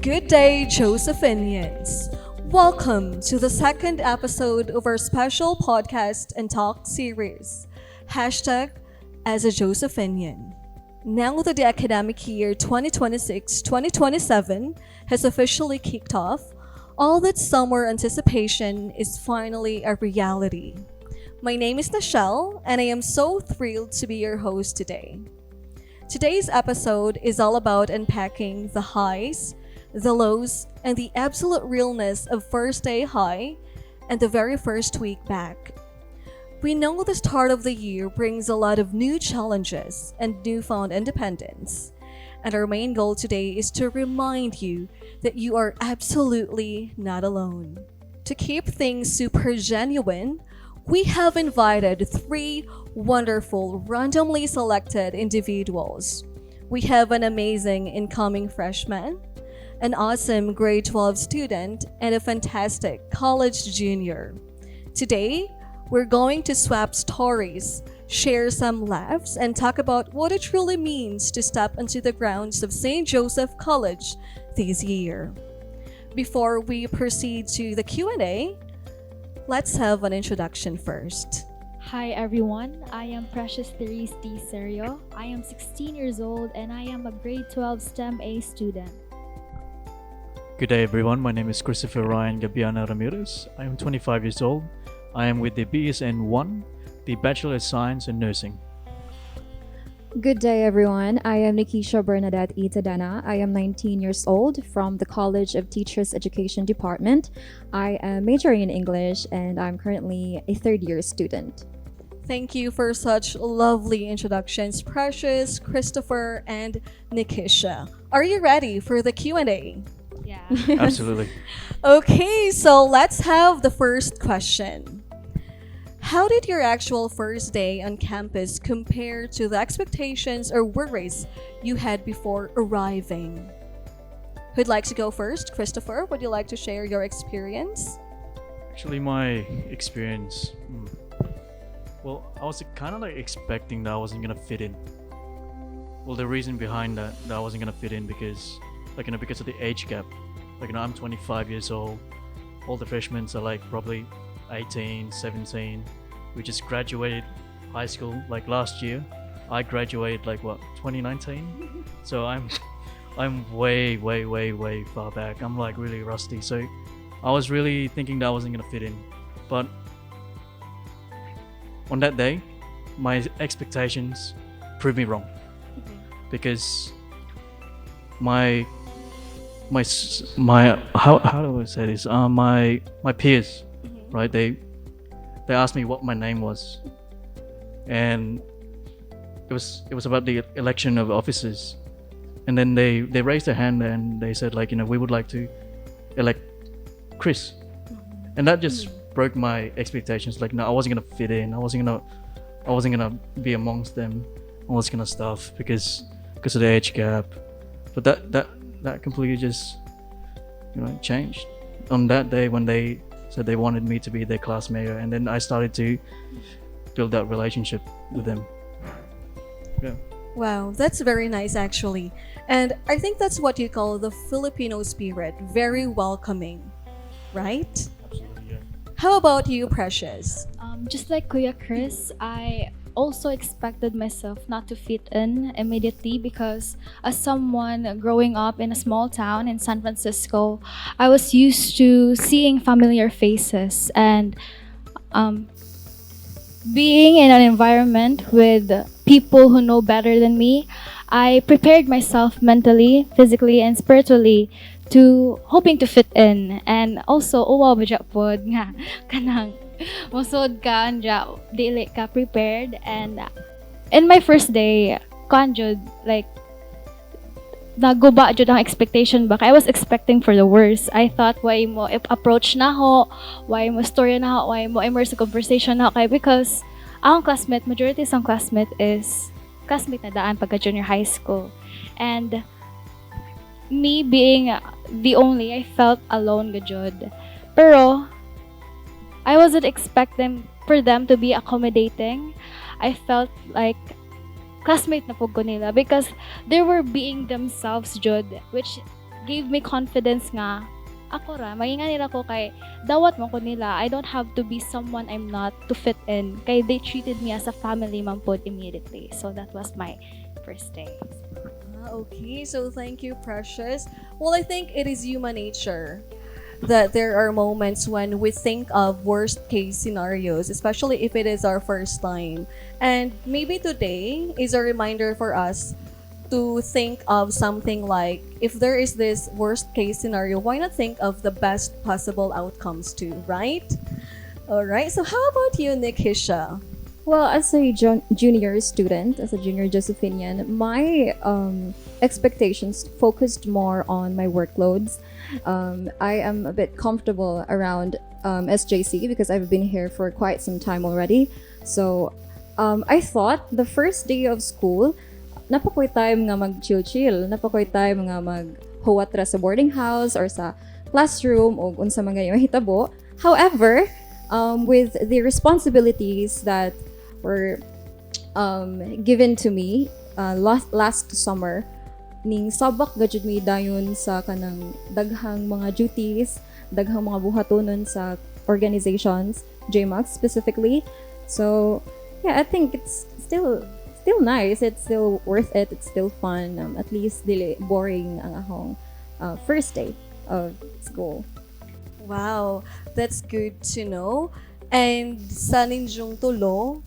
Good day, Josephinians. Welcome to the second episode of our special podcast and talk series. Hashtag as a Josephinian. Now that the academic year 2026-2027 has officially kicked off, all that summer anticipation is finally a reality. My name is Nachelle, and I am so thrilled to be your host today. Today's episode is all about unpacking the highs, the lows, and the absolute realness of first day high and the very first week back. We know the start of the year brings a lot of new challenges and newfound independence. And our main goal today is to remind you that you are absolutely not alone. To keep things super genuine, we have invited three wonderful, randomly selected individuals. We have an amazing incoming freshman, an awesome grade 12 student, and a fantastic college junior. Today, we're going to swap stories, share some laughs, and talk about what it truly means to step into the grounds of St. Joseph College this year. Before we proceed to the Q&A, let's have an introduction first. Hi everyone, I am Precious Therese Cerio. I am 16 years old and I am a grade 12 STEM A student. Good day everyone, my name is Christopher Ryan Gabiana Ramirez. I am 25 years old. I am with the BSN 1, the Bachelor of Science in Nursing. Good day, everyone. I am Nykisha Bernadette Tadena. I am 19 years old from the College of Teachers Education Department. I am majoring in English and I'm currently a third-year student. Thank you for such lovely introductions, Precious, Christopher, and Nykisha. Are you ready for the Q&A? Yeah. Absolutely. Okay, so let's have the first question. How did your actual first day on campus compare to the expectations or worries you had before arriving? Who'd like to go first? Christopher, would you like to share your experience? Actually, my experience, well, I was kind of like expecting that I wasn't gonna fit in. Well, the reason behind that I wasn't gonna fit in because of the age gap. I'm 25 years old. All the freshmen are like probably 18, 17. We just graduated high school like last year. I graduated 2019. So I'm way far back. I'm like really rusty. So I was really thinking that I wasn't gonna fit in. But on that day, my expectations proved me wrong. Because my how do I say this? My peers, right? They asked me what my name was, and it was about the election of officers, and then they raised their hand and they said we would like to elect Chris, and that just broke my expectations. No, I wasn't gonna fit in. I wasn't gonna be amongst them, all this kind of stuff because of the age gap. But that completely just changed on that day when they said they wanted me to be their classmate, and then I started to build that relationship with them. Yeah. Wow, that's very nice actually. And I think that's what you call the Filipino spirit, very welcoming, right? Absolutely, yeah. How about you, Precious? Just like Kuya Chris, I also expected myself not to fit in immediately because as someone growing up in a small town in San Francisco, I was used to seeing familiar faces and being in an environment with people who know better than me. I prepared myself mentally, physically, and spiritually to hoping to fit in, and also uwaw ba dya pod nga kanang musod ka anja dili ka prepared. And in my first day kanjud naguba jud ang expectation ba kay I was expecting for the worst. I thought why mo approach na ho, why mo story na ho, why mo immerse sa conversation na ho kay because ang classmate, majority sa classmate is classmate na daan pagka junior high school, and me being the only, I felt alone gajud. Pero I wasn't expecting for them to be accommodating. I felt like classmate na po ko nila because they were being themselves, Jud, which gave me confidence nga ako ra maginganir ako kay dawat mo ko nila. I don't have to be someone I'm not to fit in. Kay they treated me as a family man pod immediately. So that was my first day. Okay, so thank you, Precious. Well, I think it is human nature that there are moments when we think of worst case scenarios, especially if it is our first time. And maybe today is a reminder for us to think of something like, if there is this worst case scenario, why not think of the best possible outcomes too, right? All right, so how about you, Nykisha? Well, as a junior student, as a junior Josephinian, my expectations focused more on my workloads. I am a bit comfortable around SJC because I've been here for quite some time already. So I thought the first day of school, napakoy time nga mag-chill-chill, napakoy time nga mag-huwat ra sa boarding house or sa classroom o unsa man gayon hitabo. However, with the responsibilities that were given to me last summer, ning sabak gajud mi dayon sa kanang daghang mga duties, daghang mga buhatonon sa organizations, JMAX specifically. So yeah, I think it's still nice. It's still worth it. It's still fun. At least dili boring ang akong first day of school. Wow, that's good to know. And sa ninyong tulo,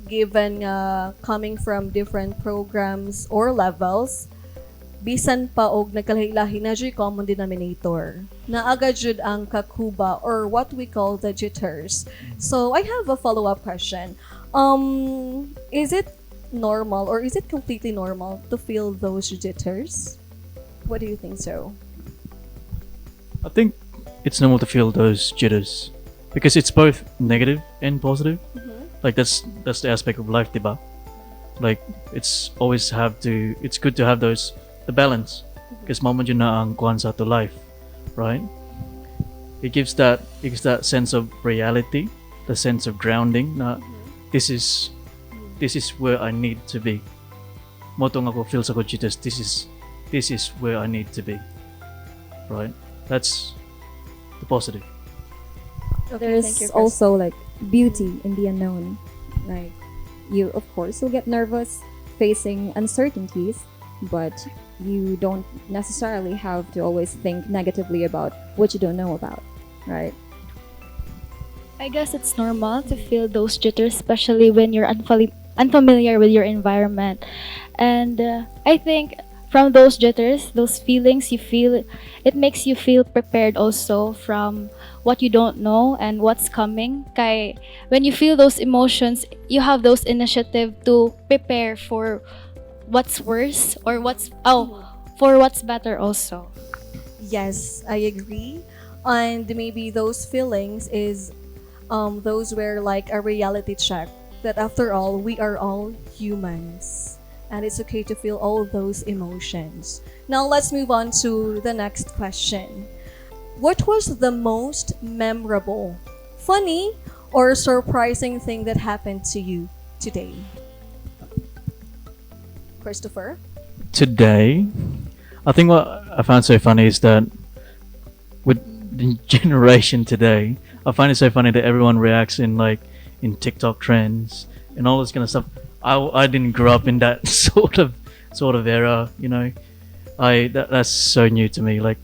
given coming from different programs or levels, bisan pa og nagkalahi-lahi na jud common denominator. Naaga jud ang kakuba or what we call the jitters. So I have a follow-up question. Is it normal or is it completely normal to feel those jitters? What do you think so? I think it's normal to feel those jitters because it's both negative and positive. Like that's the aspect of life, diba? Like it's good to have the balance because mama yun na ang kuhan sa to life, right? It gives that sense of reality, the sense of grounding. Na this is where I need to be. Motong ako feels ako jitters. This is where I need to be, right? That's the positive. Okay, thank you, There's Chris. also like beauty in the unknown. Like you, of course, will get nervous facing uncertainties, but you don't necessarily have to always think negatively about what you don't know about, right? I guess it's normal to feel those jitters, especially when you're unfamiliar with your environment. And I think from those jitters, those feelings you feel, it makes you feel prepared also from what you don't know and what's coming. Kay when you feel those emotions, you have those initiative to prepare for what's worse or for what's better also. Yes, I agree. And maybe those feelings is those were like a reality check that after all, we are all humans. And it's okay to feel all those emotions. Now let's move on to the next question. What was the most memorable, funny, or surprising thing that happened to you today? Christopher? Today, I think what I found so funny is that with the generation today, I find it so funny that everyone reacts in TikTok trends and all this kind of stuff. I didn't grow up in that sort of era, you know. That's so new to me, like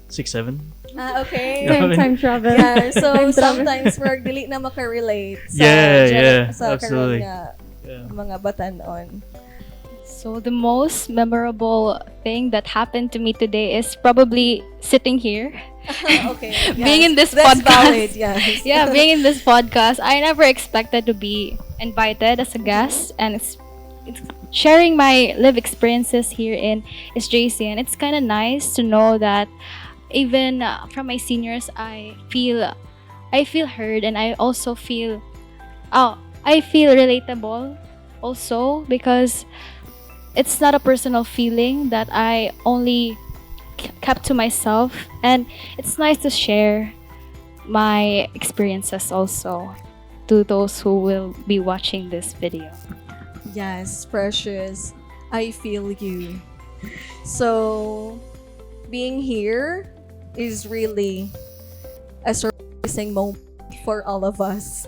6, 7. Okay. Yeah. I mean- Time travel. Yeah, so Time travel. sometimes we're dili na makarelate sa sa absolutely. karon nga Yeah. mga batanon. So the most memorable thing that happened to me today is probably sitting here. Okay. Being in this That's podcast. valid, yes. Yeah, being in this podcast, I never expected to be invited as a guest and it's sharing my live experiences here in SJC, and it's kind of nice to know that even from my seniors, I feel heard, and I also feel relatable also because it's not a personal feeling that I only kept to myself, and it's nice to share my experiences also to those who will be watching this video. Yes, Precious. I feel you. So, being here is really a surprising moment for all of us.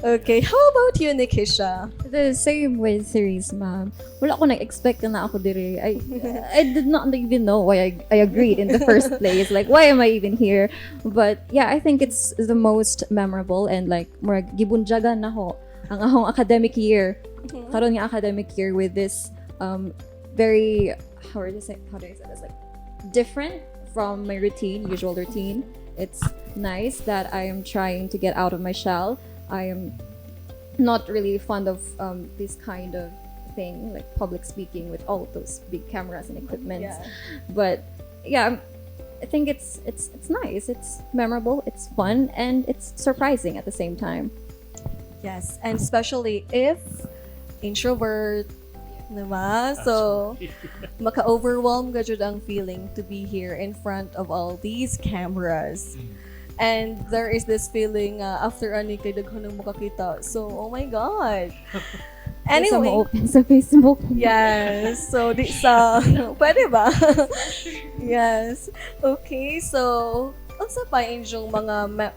Okay, how about you, Nykisha? The same with Therese, ma'am. Wala ko nag-expect na ako dire. I did not even know why I agreed in the first place. Like, why am I even here? But yeah, I think it's the most memorable and like, murag gibunjagan na ho ang ahong academic year. Karon nga academic year with this very, how do I say this? Like, different from my usual routine. It's nice that I am trying to get out of my shell. I am not really fond of this kind of thing, like public speaking with all of those big cameras and equipment. Yeah. But yeah, I think it's nice. It's memorable. It's fun, and it's surprising at the same time. Yes, and especially if introvert, diba? So, maka-overwhelm ka jud ang feeling to be here in front of all these cameras. And there is this feeling after ani kay daghan ng makakita. So, oh my God. Anyway, Open sa Facebook. yes. So, di sa pwede ba? Yes. Okay, so unsa pa inyong mga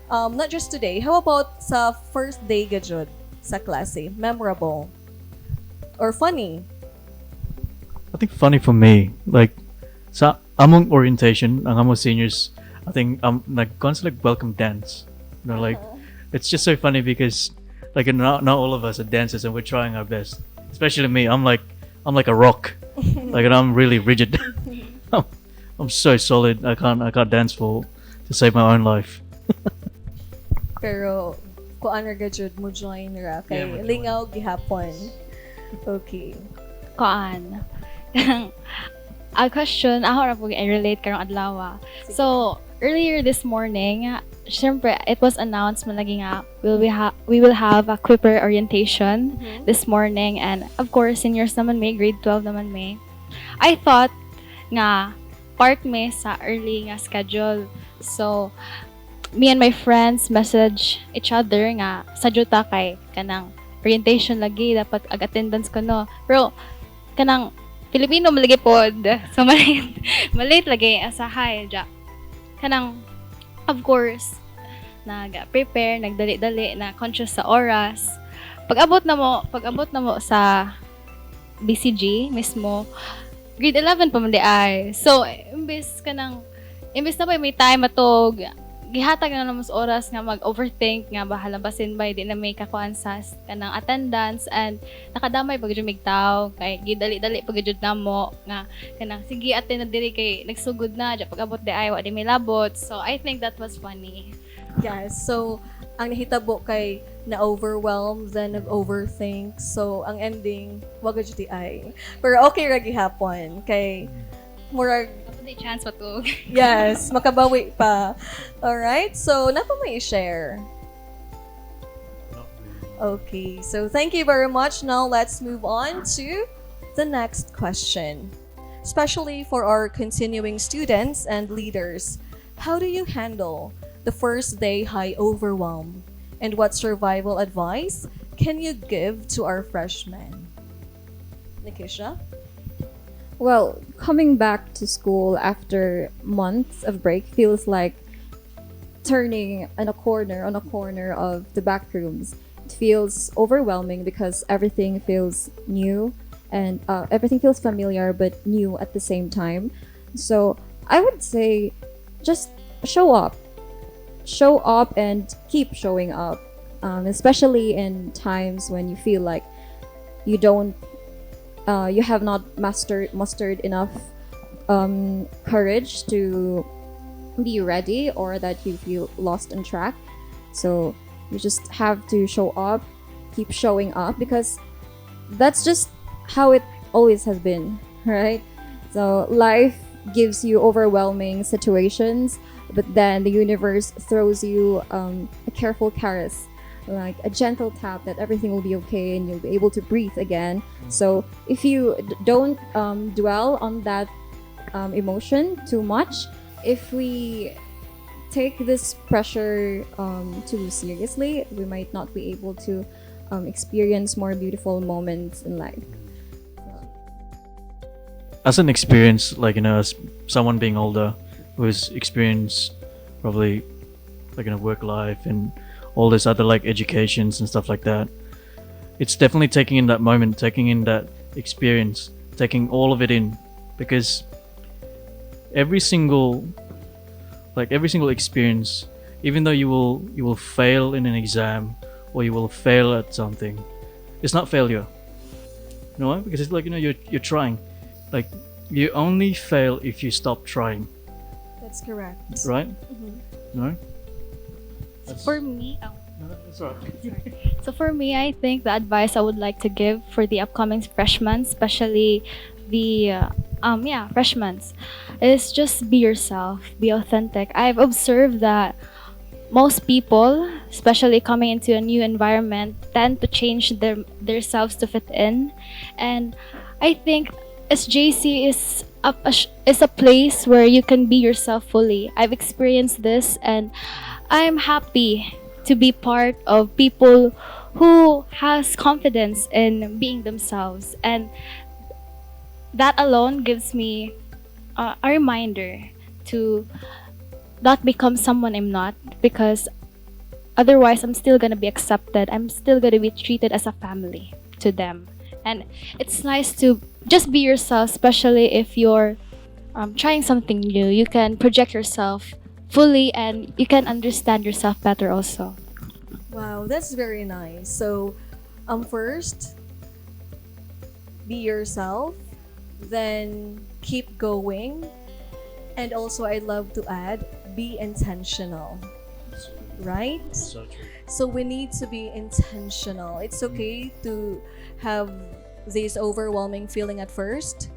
not just today. How about sa first day gajud sa klase? Memorable or funny? I think funny for me, like sa among orientation, ang among seniors, I think like constant like welcome dance. You know, like it's just so funny because like not all of us are dancers and we're trying our best. Especially me, I'm like a rock. Like and I'm really rigid. I'm so solid. I can't dance to save my own life. Pero kuan ra gajud mo join ra kay Yeah, mo join. lingaw gihapon. Okay. Koan. A question, ako ra po i-relate karong adlaw. So, earlier this morning, syempre, it was announced malagi nga we will have a Quipper orientation this morning, and of course, seniors naman may, grade 12 naman may. I thought nga part may sa early nga schedule. So, me and my friends message each other nga sa juta kay kanang orientation lagi dapat attendance ko no. Pero kanang Filipino malagi pod. So malate lagi asahay ja. Kanang of course nag-prepare, nagdali-dali na conscious sa oras. Pag-abot na mo sa BCG mismo, grade 11 pa man di ay. So imbes na ba may time matog gihatag na naman sa oras nga mag-overthink nga bahala basin ba di na may kakuan sa kanang attendance and nakadamay pag mig taw kay gidali-dali pag jud namo nga kanang sige attend na diri kay nagsugod na ja pag-abot di ay wa di may labot. So I think that was funny. Yes. So ang nahitabo kay na-overwhelm then nag-overthink. So ang ending wag jud di ay. Pero okay ra gihapon kay murag May chance matug. yes, makabawi pa. Alright, so napa may i-share? Okay, so thank you very much. Now let's move on to the next question. Especially for our continuing students and leaders, how do you handle the first day high overwhelm? And what survival advice can you give to our freshmen? Nykisha? Well, coming back to school after months of break feels like turning on a corner of the back rooms. It feels overwhelming because everything feels new and everything feels familiar but new at the same time. So I would say just show up and keep showing up, especially in times when you feel like you have not mustered enough courage to be ready, or that you feel lost on track. So you just have to show up, keep showing up, because that's just how it always has been, right? So life gives you overwhelming situations, but then the universe throws you a careful caress, like a gentle tap that everything will be okay and you'll be able to breathe again. So if you don't dwell on that emotion too much, if we take this pressure too seriously, we might not be able to experience more beautiful moments in life. As an experience, like as someone being older, who's experienced probably like in a work life and all this other like educations and stuff like that. It's definitely taking in that moment, taking in that experience, taking all of it in, because every single experience, even though you will fail in an exam or you will fail at something, it's not failure. You know why? Because it's like, you're trying. Like, you only fail if you stop trying, That's correct. right? Mhm. No? For me, No, that's all right. so for me, I think the advice I would like to give for the upcoming freshmen, especially the freshmen, is just be yourself, be authentic. I've observed that most people, especially coming into a new environment, tend to change their selves to fit in, and I think SJC is a place where you can be yourself fully. I've experienced this, and I'm happy to be part of people who has confidence in being themselves, and that alone gives me a reminder to not become someone I'm not, because otherwise I'm still gonna be accepted. I'm still gonna be treated as a family to them, and it's nice to just be yourself, especially if you're trying something new. You can project yourself fully, and you can understand yourself better also. Wow, that's very nice. So, first, be yourself, then keep going, and also I'd love to add, be intentional, right? So true. So we need to be intentional. It's okay to have this overwhelming feeling at first,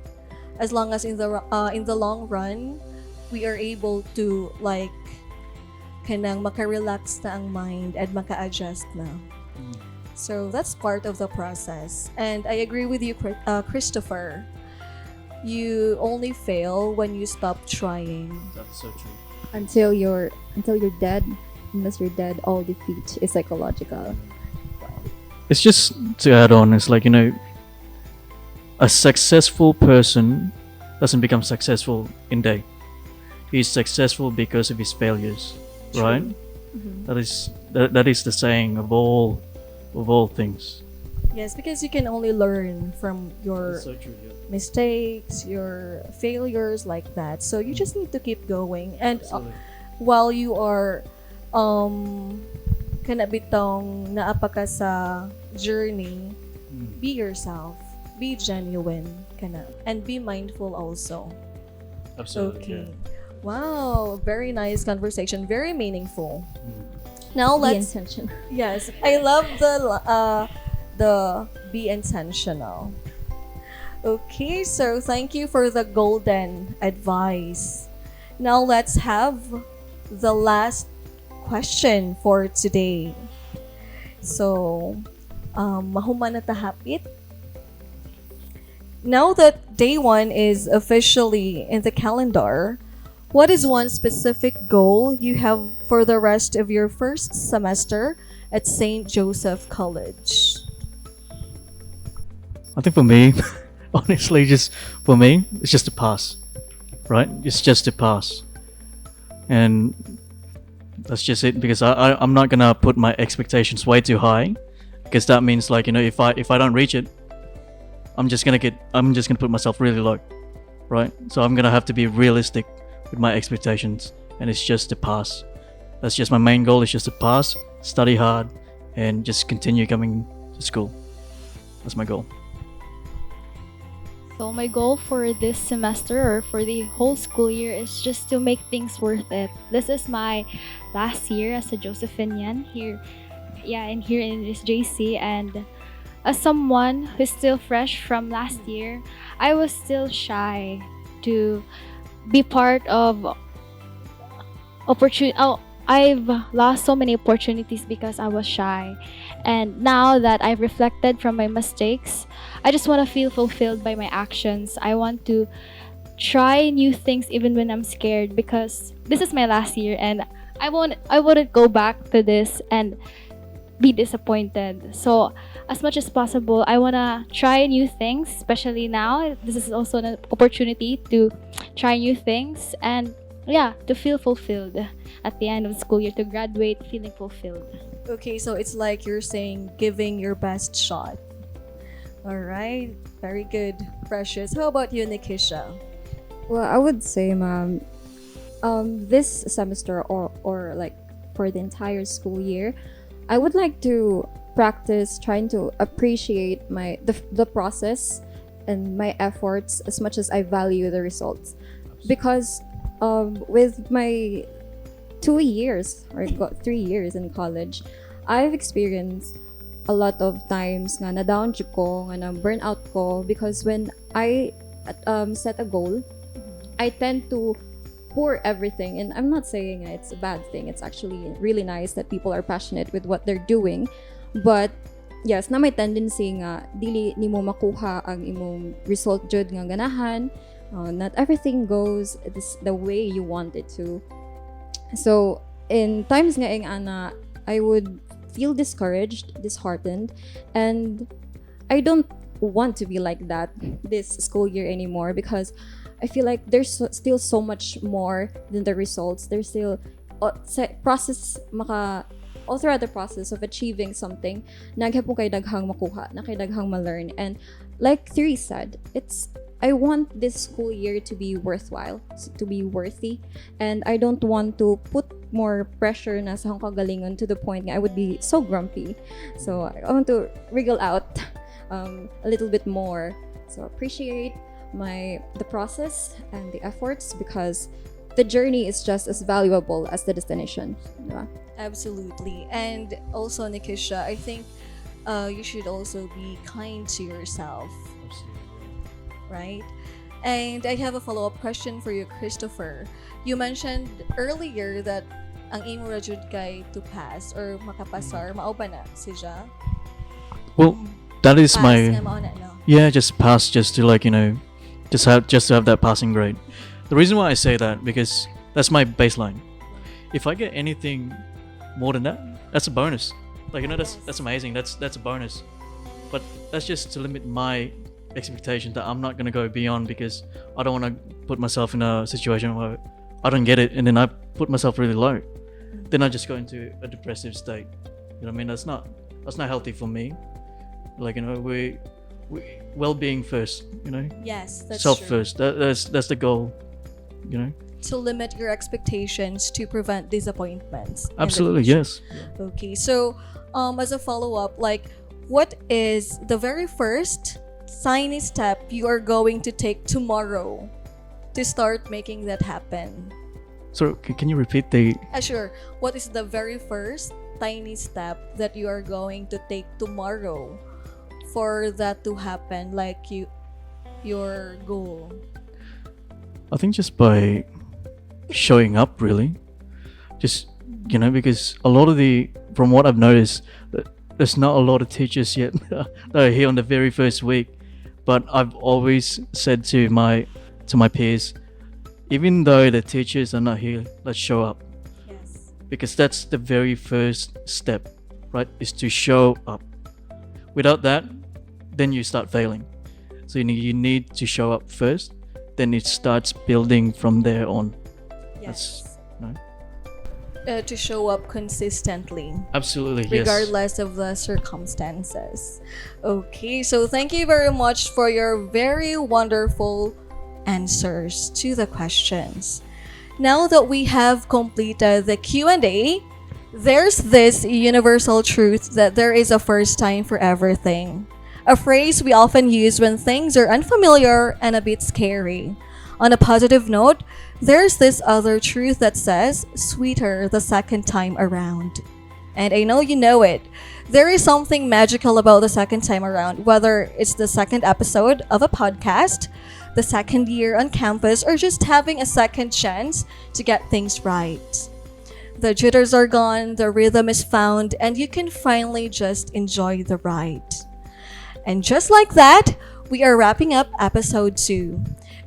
as long as in the long run, we are able to like kanang maka-relax na ang mind and maka-adjust na. So that's part of the process. And I agree with you, Christopher. You only fail when you stop trying. That's so true. Until you're dead. Unless you're dead, all defeat is psychological. It's just to add on, it's like, a successful person doesn't become successful in day. He's successful because of his failures, right? Mhm. That is the saying of all things. Yes, because you can only learn from your So true. Yeah. mistakes, your failures like that. So you just need to keep going. And Absolutely. while you are kana bitong naapa ka sa journey, be yourself, be genuine kana, and be mindful also. Absolutely. Okay. Wow, very nice conversation, very meaningful. Mm. Now Be let's intentional. yes, I love the be intentional. Okay, so thank you for the golden advice. Now let's have the last question for today. So, mahuman na tahapit. Now that day one is officially in the calendar, what is one specific goal you have for the rest of your first semester at St. Joseph College? I think for me, honestly, just for me, it's just to pass, right? It's just to pass, and that's just it. Because I'm not gonna put my expectations way too high, because that means like if I don't reach it, I'm just gonna put myself really low, right? So I'm gonna have to be realistic with my expectations, and it's just to pass. That's just my main goal. Is just to pass, study hard, and just continue coming to school. That's my goal. So my goal for this semester, or for the whole school year, is just to make things worth it. This is my last year as a Josephinian here, here in this JC, and as someone who's still fresh from last year, I was still shy to be part of opportunity. Oh, I've lost so many opportunities because I was shy. And now that I've reflected from my mistakes, I just want to feel fulfilled by my actions. I want to try new things even when I'm scared, because this is my last year, and I wouldn't go back to this and be disappointed. So as much as possible, I want to try new things, especially now. This is also an opportunity to try new things, and to feel fulfilled at the end of the school year, to graduate feeling fulfilled. Okay, so it's like you're saying giving your best shot. All right, very good, Precious. How about you, Nykisha? Well, I would say, ma'am, this semester or like for the entire school year, I would like to practice trying to appreciate the process and my efforts as much as I value the results. Because with my 2 years or 3 years in college, I've experienced a lot of times nga na down jud ko, nga na burn out ko because when I set a goal, I tend to pour everything, and I'm not saying it's a bad thing. It's actually really nice that people are passionate with what they're doing, but yes, na may tendency nga dili nimo makuha ang imong result jud nga ganahan. Not everything goes the way you want it to. So in times nga ing ana, I would feel discouraged, disheartened, and I don't want to be like that this school year anymore because I feel like there's still so much more than the results. There's still all throughout the process of achieving something, naghapon kay daghang makuha, na kay daghang ma-learn. And like Therese said, I want this school year to be worthwhile, to be worthy, and I don't want to put more pressure na sa akong kagalingon to the point nga I would be so grumpy. So I want to wriggle out a little bit more. So appreciate the process and the efforts because the journey is just as valuable as the destination. Diba? Absolutely. And also, Nykisha, I think you should also be kind to yourself, right? And I have a follow-up question for you, Christopher. You mentioned earlier that ang imo ra jud kay to pass or makapasar, mao ba na siya? Well, that is Pass my nga mao na, no? yeah, just pass, just to like just to have that passing grade. The reason why I say that because that's my baseline. If I get anything more than that, that's a bonus. Like that's amazing. That's a bonus. But that's just to limit my expectation that I'm not gonna go beyond because I don't want to put myself in a situation where I don't get it and then I put myself really low. Then I just go into a depressive state. You know what I mean? That's not healthy for me. Like we well-being first. Yes, that's Self true. first. That's the goal. To limit your expectations to prevent disappointments. in the Absolutely, future. yes. Okay, so as a follow-up, like what is the very first tiny step you are going to take tomorrow to start making that happen? So can you repeat the? Sure. What is the very first tiny step that you are going to take tomorrow for that to happen, like your goal? I think just by showing up, really. Just because a lot of from what I've noticed, there's not a lot of teachers yet that are here on the very first week. But I've always said to my peers, even though the teachers are not here, let's show up. Yes. Because that's the very first step, right? Is to show up. Without that, then you start failing. So you need to show up first, then it starts building from there on. Yes. No? To show up consistently. Absolutely, yes. Regardless of the circumstances. Okay, so thank you very much for your very wonderful answers to the questions. Now that we have completed the Q&A, there's this universal truth that there is a first time for everything. A phrase we often use when things are unfamiliar and a bit scary. On a positive note, there's this other truth that says, sweeter the second time around. And I know you know it. There is something magical about the second time around, whether it's the second episode of a podcast, the second year on campus, or just having a second chance to get things right. The jitters are gone, the rhythm is found, and you can finally just enjoy the ride. And just like that, we are wrapping up episode 2.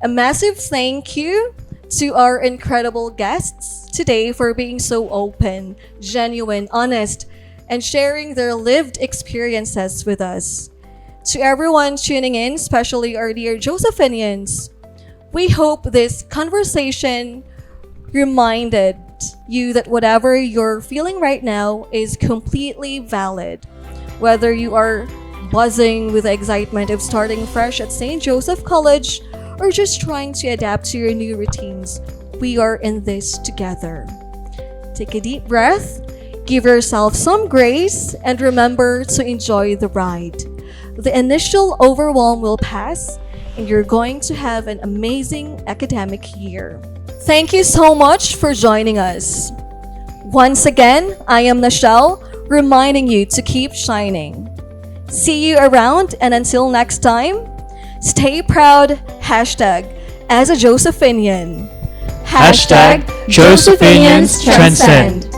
A massive thank you to our incredible guests today for being so open, genuine, honest, and sharing their lived experiences with us. To everyone tuning in, especially our dear Josephinians, we hope this conversation reminded you that whatever you're feeling right now is completely valid. Whether you are buzzing with the excitement of starting fresh at St. Joseph College or just trying to adapt to your new routines, we are in this together. Take a deep breath, give yourself some grace, and remember to enjoy the ride. The initial overwhelm will pass, and you're going to have an amazing academic year. Thank you so much for joining us. Once again, I am Nachelle, reminding you to keep shining. See you around, and until next time, stay proud, hashtag as a Josephinian. Hashtag Josephinians transcend.